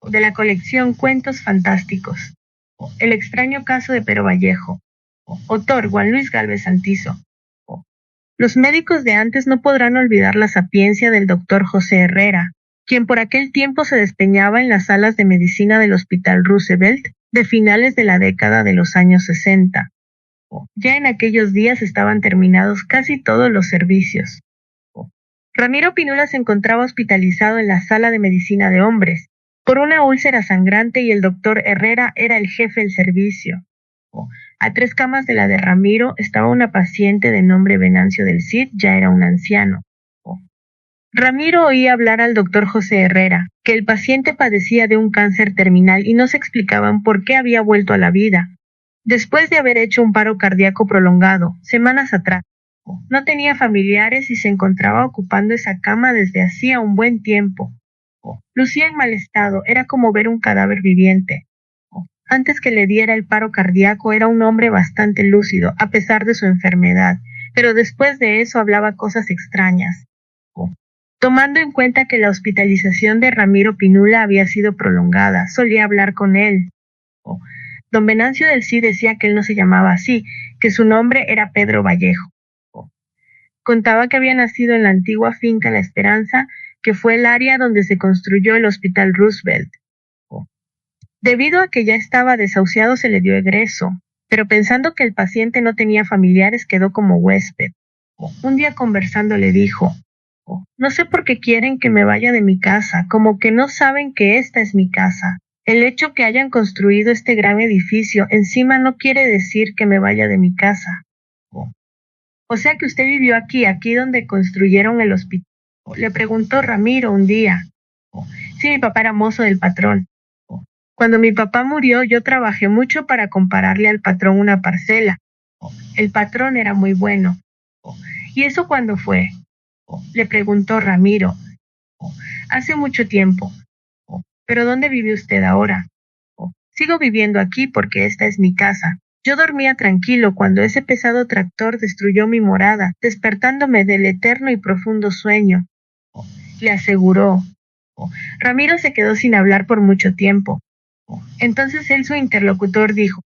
de la colección Cuentos Fantásticos, El extraño caso de Pero Vallejo, autor Juan Luis Gálvez Santizo. Los médicos de antes no podrán olvidar la sapiencia del doctor José Herrera, quien por aquel tiempo se despeñaba en las salas de medicina del Hospital Roosevelt de finales de la década de los años 60. Ya en aquellos días estaban terminados casi todos los servicios. Ramiro Pinula se encontraba hospitalizado en la sala de medicina de hombres por una úlcera sangrante y el doctor Herrera era el jefe del servicio. A 3 camas de la de Ramiro estaba una paciente de nombre Venancio del Cid, ya era un anciano. Ramiro oía hablar al doctor José Herrera, que el paciente padecía de un cáncer terminal y no se explicaban por qué había vuelto a la vida, después de haber hecho un paro cardíaco prolongado, semanas atrás. No tenía familiares y se encontraba ocupando esa cama desde hacía un buen tiempo. Lucía en mal estado, era como ver un cadáver viviente. Antes que le diera el paro cardíaco era un hombre bastante lúcido, a pesar de su enfermedad, pero después de eso hablaba cosas extrañas. Tomando en cuenta que la hospitalización de Ramiro Pinula había sido prolongada, solía hablar con él. Don Venancio del Cid decía que él no se llamaba así, que su nombre era Pedro Vallejo. Contaba que había nacido en la antigua finca La Esperanza, que fue el área donde se construyó el Hospital Roosevelt. Debido a que ya estaba desahuciado se le dio egreso, pero pensando que el paciente no tenía familiares quedó como huésped. Un día conversando le dijo, no sé por qué quieren que me vaya de mi casa, como que no saben que esta es mi casa. El hecho que hayan construido este gran edificio encima no quiere decir que me vaya de mi casa. O sea que usted vivió aquí donde construyeron el hospital. Le preguntó Ramiro un día. Sí, mi papá era mozo del patrón. Cuando mi papá murió, yo trabajé mucho para compararle al patrón una parcela. El patrón era muy bueno. ¿Y eso cuándo fue? Le preguntó Ramiro. Hace mucho tiempo. ¿Pero dónde vive usted ahora? Sigo viviendo aquí porque esta es mi casa. Yo dormía tranquilo cuando ese pesado tractor destruyó mi morada, despertándome del eterno y profundo sueño. Le aseguró. Ramiro se quedó sin hablar por mucho tiempo. Entonces él, su interlocutor, dijo,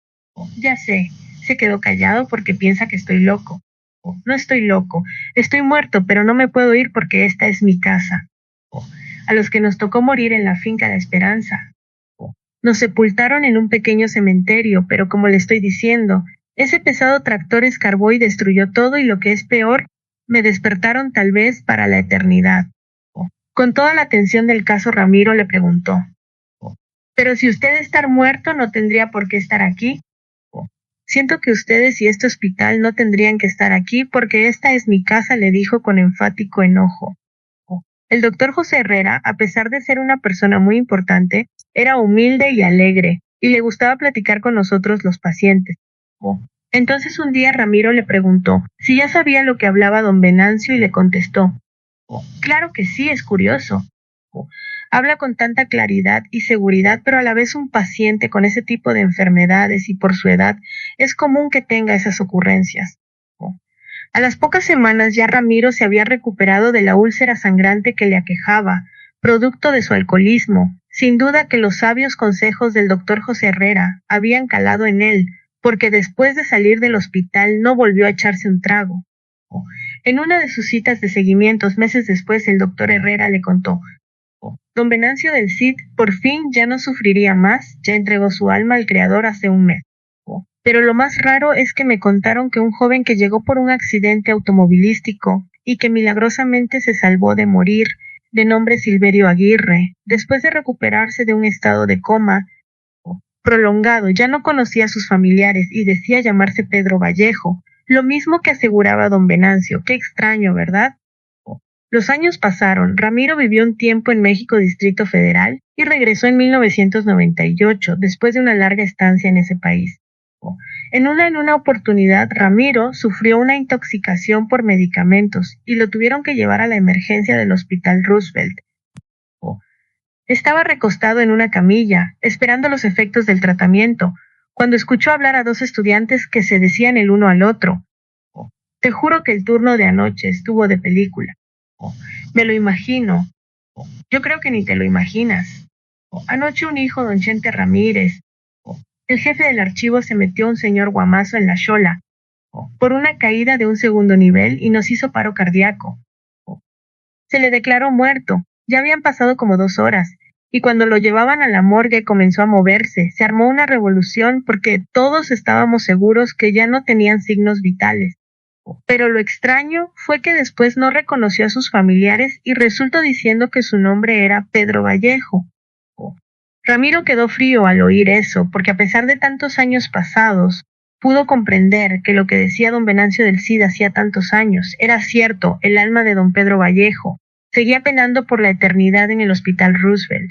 ya sé, se quedó callado porque piensa que estoy loco. No estoy loco, estoy muerto, pero no me puedo ir porque esta es mi casa. A los que nos tocó morir en la finca La Esperanza. Nos sepultaron en un pequeño cementerio, pero como le estoy diciendo, ese pesado tractor escarbó y destruyó todo y lo que es peor, me despertaron tal vez para la eternidad. Con toda la atención del caso, Ramiro le preguntó, pero si usted estar muerto no tendría por qué estar aquí. Siento que ustedes y este hospital no tendrían que estar aquí porque esta es mi casa, le dijo con enfático enojo. El doctor José Herrera, a pesar de ser una persona muy importante, era humilde y alegre, y le gustaba platicar con nosotros los pacientes. Entonces un día Ramiro le preguntó si ya sabía lo que hablaba don Venancio y le contestó, claro que sí, es curioso. Habla con tanta claridad y seguridad, pero a la vez un paciente con ese tipo de enfermedades y por su edad es común que tenga esas ocurrencias. A las pocas semanas ya Ramiro se había recuperado de la úlcera sangrante que le aquejaba, producto de su alcoholismo. Sin duda que los sabios consejos del doctor José Herrera habían calado en él, porque después de salir del hospital no volvió a echarse un trago. En una de sus citas de seguimientos meses después el doctor Herrera le contó, don Venancio del Cid por fin ya no sufriría más, ya entregó su alma al Creador hace un mes. Pero lo más raro es que me contaron que un joven que llegó por un accidente automovilístico y que milagrosamente se salvó de morir, de nombre Silverio Aguirre, después de recuperarse de un estado de coma prolongado, ya no conocía a sus familiares y decía llamarse Pedro Vallejo, lo mismo que aseguraba don Venancio. Qué extraño, ¿verdad? Los años pasaron, Ramiro vivió un tiempo en México Distrito Federal y regresó en 1998, después de una larga estancia en ese país. En una oportunidad, Ramiro sufrió una intoxicación por medicamentos y lo tuvieron que llevar a la emergencia del Hospital Roosevelt. Estaba recostado en una camilla, esperando los efectos del tratamiento, cuando escuchó hablar a 2 estudiantes que se decían el uno al otro. Te juro que el turno de anoche estuvo de película. Me lo imagino. Yo creo que ni te lo imaginas. Anoche un hijo, don Chente Ramírez. El jefe del archivo se metió un señor guamazo en la chola por una caída de un segundo nivel y nos hizo paro cardíaco. Se le declaró muerto. Ya habían pasado como 2 horas. Y cuando lo llevaban a la morgue comenzó a moverse. Se armó una revolución porque todos estábamos seguros que ya no tenían signos vitales. Pero lo extraño fue que después no reconoció a sus familiares y resultó diciendo que su nombre era Pedro Vallejo. Ramiro quedó frío al oír eso, porque a pesar de tantos años pasados, pudo comprender que lo que decía don Venancio del Cid hacía tantos años era cierto. El alma de don Pedro Vallejo seguía penando por la eternidad en el Hospital Roosevelt.